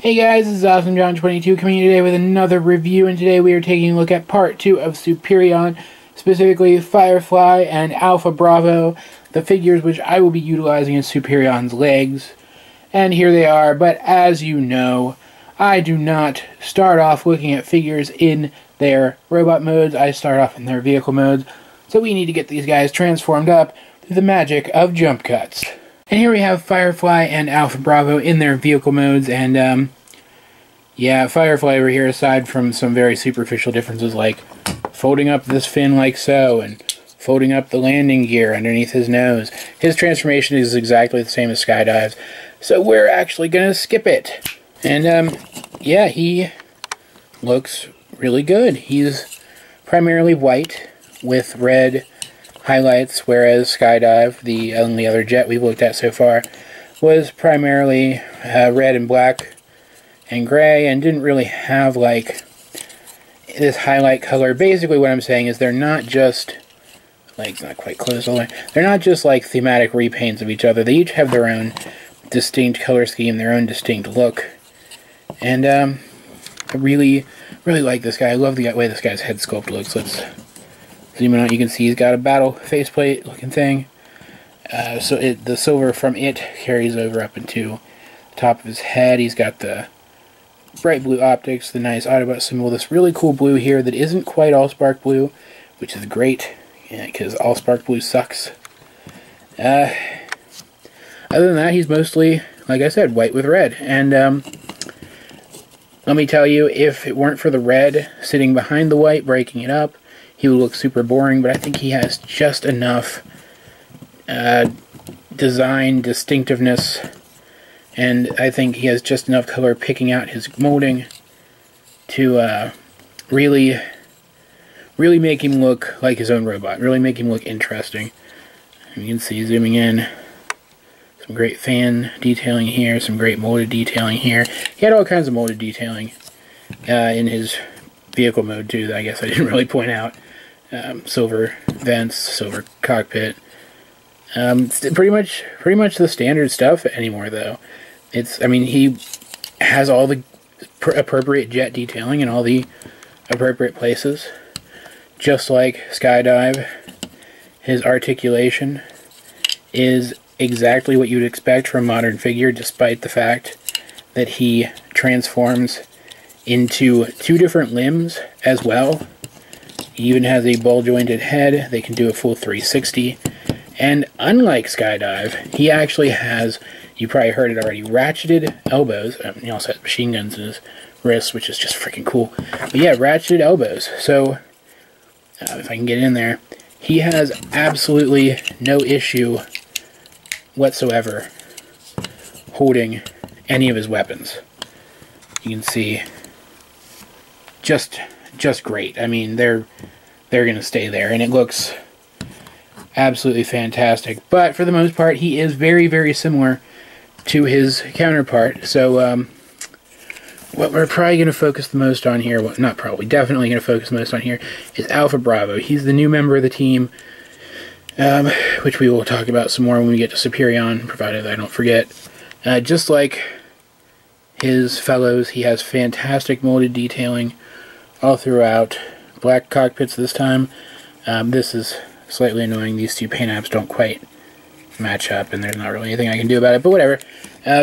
Hey guys, this is AwesomeJohn22 coming in today with another review, and today we are taking a look at part 2 of Superion, specifically Firefly and Alpha Bravo, the figures which I will be utilizing as Superion's legs. And here they are, but as you know, I do not start off looking at figures in their robot modes, I start off in their vehicle modes, so we need to get these guys transformed up through the magic of jump cuts. And here we have Firefly and Alpha Bravo in their vehicle modes, and yeah, Firefly over here, aside from some very superficial differences like folding up this fin like so, and folding up the landing gear underneath his nose, his transformation is exactly the same as Skydive's, so we're actually going to skip it. And yeah, he looks really good. He's primarily white with red highlights, whereas Skydive, the only other jet we've looked at so far, was primarily red and black and gray, and didn't really have like this highlight color. Basically what I'm saying is they're not just, leg's not quite closed all the way, they're not just like thematic repaints of each other. They each have their own distinct color scheme, their own distinct look, and I really like this guy. I love the way this guy's head sculpt looks. Let's zoom in out. You can see he's got a battle faceplate looking thing. So the silver from it carries over up into the top of his head. He's got the bright blue optics, the nice Autobot symbol, this really cool blue here that isn't quite Allspark blue, which is great, because Allspark blue sucks. Other than that, he's mostly, like I said, white with red. And let me tell you, if it weren't for the red sitting behind the white, breaking it up, he would look super boring, but I think he has just enough design distinctiveness, and I think he has just enough color picking out his molding to really make him look like his own robot, really make him look interesting. And you can see, zooming in, some great fan detailing here, some great molded detailing here. He had all kinds of molded detailing in his vehicle mode too, that I guess I didn't really point out. Silver vents, silver cockpit. It's pretty much the standard stuff anymore, though. I mean, he has all the appropriate jet detailing in all the appropriate places. Just like Skydive, his articulation is exactly what you'd expect from a modern figure, despite the fact that he transforms into two different limbs as well. He even has a ball-jointed head. They can do a full 360. And unlike Skydive, he actually has, you probably heard it already, ratcheted elbows. He also has machine guns in his wrists, which is just freaking cool. But yeah, ratcheted elbows. So, if I can get in there, he has absolutely no issue whatsoever holding any of his weapons. You can see, just great. I mean, they're going to stay there, and it looks absolutely fantastic. But for the most part, he is very similar to his counterpart. So what we're probably going to focus the most on here, well, not probably, definitely going to focus the most on here, is Alpha Bravo. He's the new member of the team, which we will talk about some more when we get to Superion, provided I don't forget. Just like his fellows, he has fantastic molded detailing all throughout. Black cockpits this time. This is slightly annoying. These two paint apps don't quite match up, and there's not really anything I can do about it, but whatever.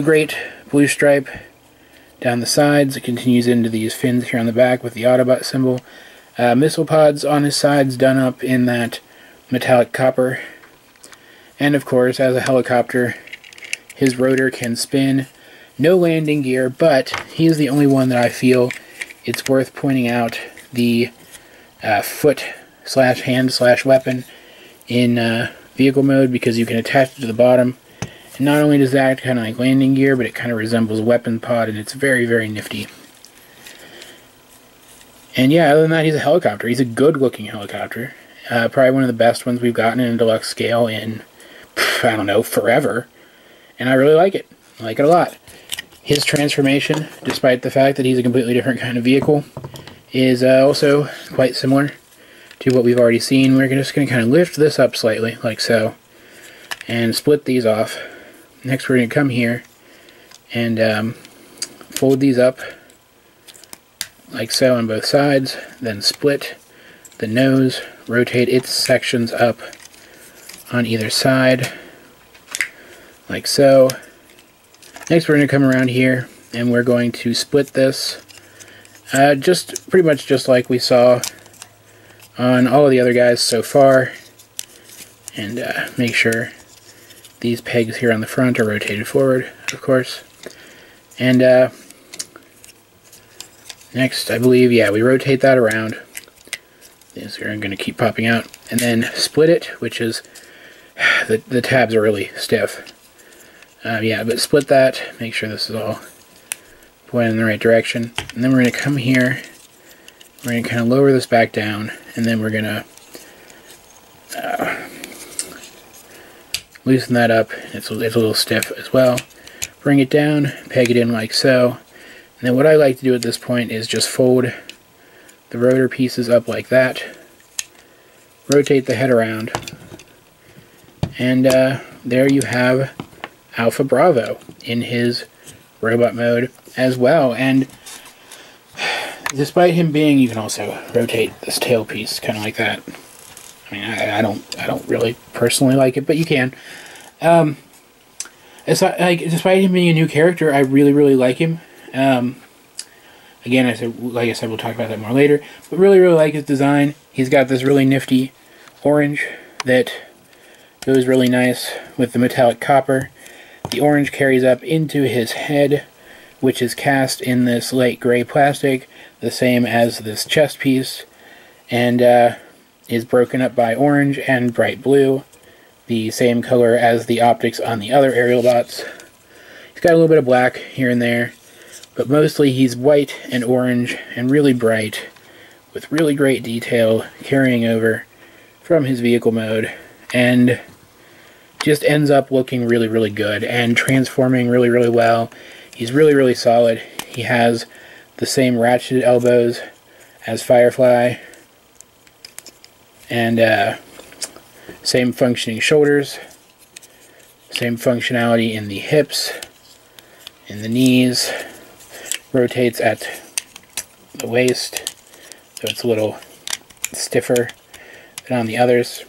Great blue stripe down the sides. It continues into these fins here on the back with the Autobot symbol. Missile pods on his sides done up in that metallic copper. And of course, as a helicopter, his rotor can spin. No landing gear, but he is the only one that I feel it's worth pointing out the foot/hand/weapon in vehicle mode, because you can attach it to the bottom, and not only does that act kind of like landing gear, but it kind of resembles a weapon pod, and it's very nifty. And yeah, other than that, he's a helicopter. He's a good looking helicopter, probably one of the best ones we've gotten in a deluxe scale in, I don't know, forever, and I really like it. I like it a lot. His transformation, despite the fact that he's a completely different kind of vehicle, is also quite similar to what we've already seen. We're just going to kind of lift this up slightly, like so, and split these off. Next we're going to come here and fold these up like so on both sides, then split the nose, rotate its sections up on either side, like so. Next we're going to come around here and we're going to split this just pretty much just like we saw on all of the other guys so far, and make sure these pegs here on the front are rotated forward, of course. And next, I believe, yeah, we rotate that around. These are going to keep popping out. And then split it, which is, the tabs are really stiff. Yeah, but split that, make sure this is all pointing in the right direction. And then we're going to come here, we're going to kind of lower this back down, and then we're going to loosen that up. It's a little stiff as well. Bring it down, peg it in like so. And then what I like to do at this point is just fold the rotor pieces up like that, rotate the head around, and there you have Alpha Bravo in his robot mode as well. And despite him being, you can also rotate this tail piece kind of like that. I mean, I don't really personally like it, but you can. Despite him being a new character, I really like him. Again, like I said, we'll talk about that more later. But really like his design. He's got this really nifty orange that goes really nice with the metallic copper. The orange carries up into his head, which is cast in this light gray plastic, the same as this chest piece, and is broken up by orange and bright blue, the same color as the optics on the other aerial bots. He's got a little bit of black here and there, but mostly he's white and orange and really bright, with really great detail carrying over from his vehicle mode, and just ends up looking really good and transforming really well. He's really solid. He has the same ratcheted elbows as Firefly, and same functioning shoulders, same functionality in the hips, in the knees, rotates at the waist, so it's a little stiffer than on the others.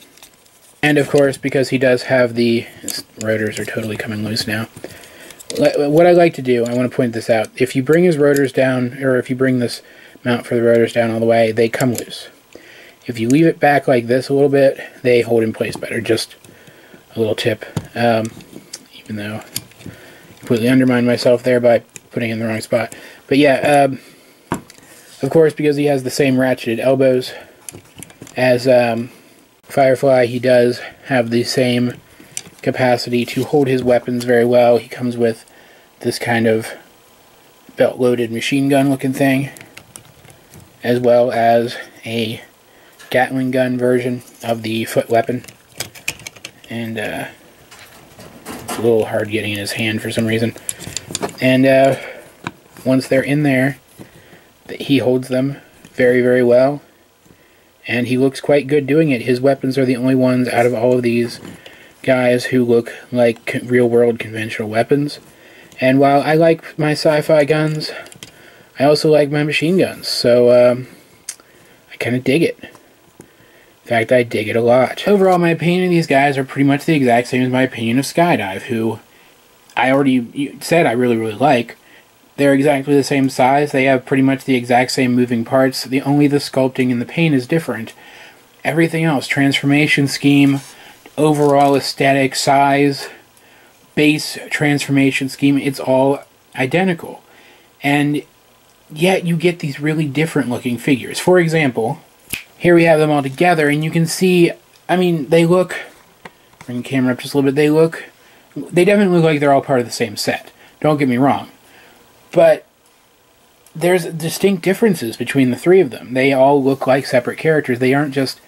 And of course, because he does have his rotors are totally coming loose now. What I like to do, I want to point this out, if you bring his rotors down, or if you bring this mount for the rotors down all the way, they come loose. If you leave it back like this a little bit, they hold in place better. Just a little tip. Even though I completely undermined myself there by putting it in the wrong spot. But yeah, of course, because he has the same ratcheted elbows as Firefly, he does have the same capacity to hold his weapons very well. He comes with this kind of belt-loaded machine gun looking thing, as well as a Gatling gun version of the foot weapon. And it's a little hard getting in his hand for some reason. And once they're in there, he holds them very well, and he looks quite good doing it. His weapons are the only ones out of all of these guys who look like real-world conventional weapons. And while I like my sci-fi guns, I also like my machine guns, so I kind of dig it. In fact, I dig it a lot. Overall, my opinion of these guys are pretty much the exact same as my opinion of Skydive, who I already said I really like. They're exactly the same size. They have pretty much the exact same moving parts. Only the sculpting and the paint is different. Everything else, transformation scheme, overall aesthetic, size, base transformation scheme, it's all identical. And yet you get these really different looking figures. For example, here we have them all together, and you can see, I mean, they look, bring the camera up just a little bit, they definitely look like they're all part of the same set. Don't get me wrong. But there's distinct differences between the three of them. They all look like separate characters. They aren't just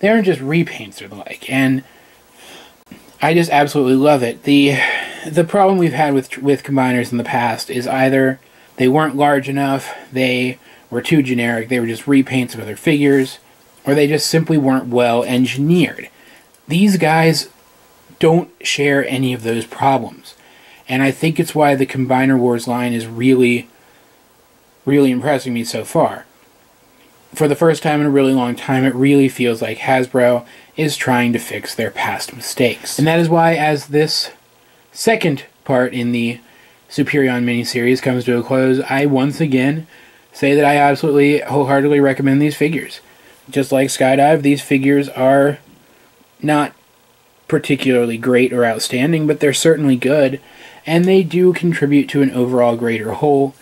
repaints or the like. And I just absolutely love it. The problem we've had with combiners in the past is either they weren't large enough, they were too generic, they were just repaints of other figures, or they just simply weren't well engineered. These guys don't share any of those problems. And I think it's why the Combiner Wars line is really really impressing me so far. For the first time in a really long time, it really feels like Hasbro is trying to fix their past mistakes. And that is why, as this second part in the Superion miniseries comes to a close, I once again say that I absolutely wholeheartedly recommend these figures. Just like Skydive, these figures are not particularly great or outstanding, but they're certainly good, and they do contribute to an overall greater whole.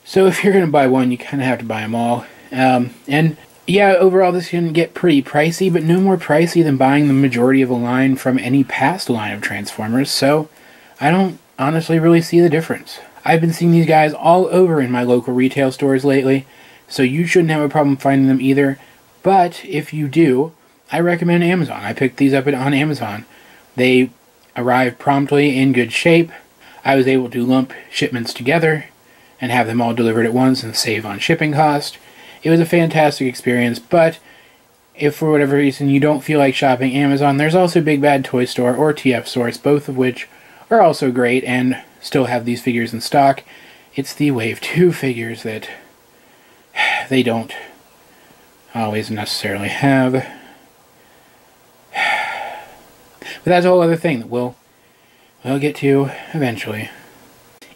So if you're going to buy one, you kind of have to buy them all. And yeah, overall this can get pretty pricey, but no more pricey than buying the majority of a line from any past line of Transformers, so I don't honestly really see the difference. I've been seeing these guys all over in my local retail stores lately, so you shouldn't have a problem finding them either. But if you do, I recommend Amazon. I picked these up on Amazon. They arrived promptly in good shape. I was able to lump shipments together and have them all delivered at once and save on shipping cost. It was a fantastic experience, but if for whatever reason you don't feel like shopping Amazon, there's also Big Bad Toy Store or TF Source, both of which are also great and still have these figures in stock. It's the Wave 2 figures that they don't always necessarily have. But that's a whole other thing that we'll get to eventually.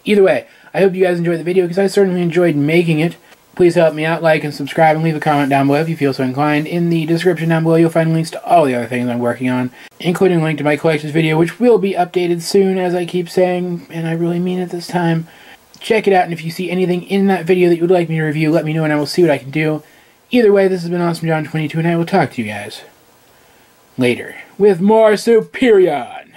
Either way, I hope you guys enjoyed the video, because I certainly enjoyed making it. Please help me out, like and subscribe, and leave a comment down below if you feel so inclined. In the description down below, you'll find links to all the other things I'm working on, including a link to my collections video, which will be updated soon, as I keep saying, and I really mean it this time. Check it out, and if you see anything in that video that you would like me to review, let me know and I will see what I can do. Either way, this has been AwesomeJohn22, and I will talk to you guys later with more Superion.